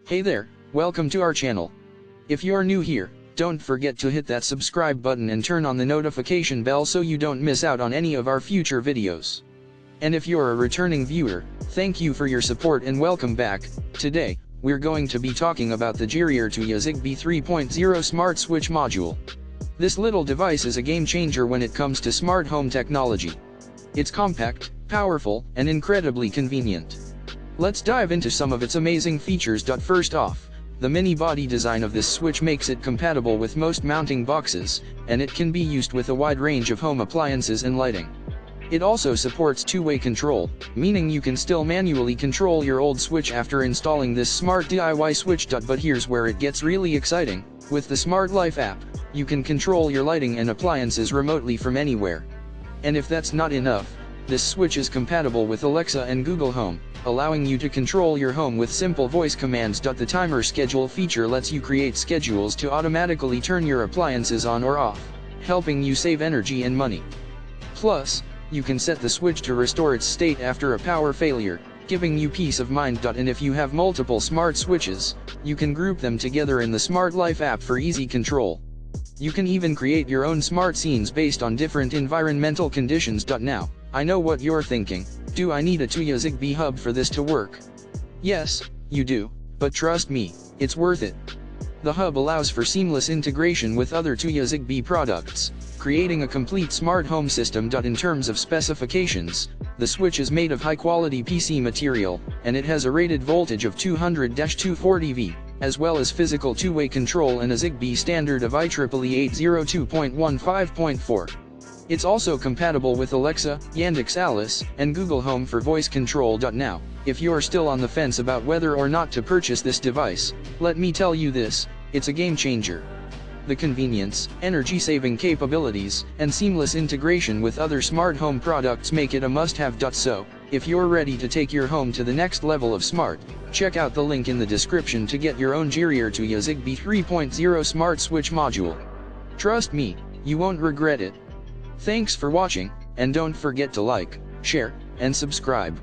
Hey there, welcome to our channel. If you're new here, don't forget to hit that subscribe button and turn on the notification bell so you don't miss out on any of our future videos. And if you're a returning viewer, thank you for your support and welcome back. Today, we're going to be talking about the GIRIER Tuya ZigBee 3.0 Smart Switch Module. This little device is a game changer when it comes to smart home technology. It's compact, powerful, and incredibly convenient. Let's dive into some of its amazing features. First off, the mini body design of this switch makes it compatible with most mounting boxes, and it can be used with a wide range of home appliances and lighting. It also supports two-way control, meaning you can still manually control your old switch after installing this smart DIY switch. But here's where it gets really exciting. With the Smart Life app, you can control your lighting and appliances remotely from anywhere. And if that's not enough, this switch is compatible with Alexa and Google Home, allowing you to control your home with simple voice commands. The timer schedule feature lets you create schedules to automatically turn your appliances on or off, helping you save energy and money. Plus, you can set the switch to restore its state after a power failure, giving you peace of mind. And if you have multiple smart switches, you can group them together in the Smart Life app for easy control. You can even create your own smart scenes based on different environmental conditions. Now, I know what you're thinking. Do I need a Tuya ZigBee hub for this to work? Yes, you do, but trust me, it's worth it. The hub allows for seamless integration with other Tuya ZigBee products, creating a complete smart home system. In terms of specifications, the switch is made of high-quality PC material, and it has a rated voltage of 200-240 V, as well as physical two-way control and a ZigBee standard of IEEE 802.15.4. It's also compatible with Alexa, Yandex Alice, and Google Home for voice control. Now, if you're still on the fence about whether or not to purchase this device, let me tell you this, it's a game changer. The convenience, energy-saving capabilities, and seamless integration with other smart home products make it a must-have. So, if you're ready to take your home to the next level of smart, check out the link in the description to get your own GIRIER Tuya ZigBee 3.0 Smart Switch Module. Trust me, you won't regret it. Thanks for watching, and don't forget to like, share, and subscribe.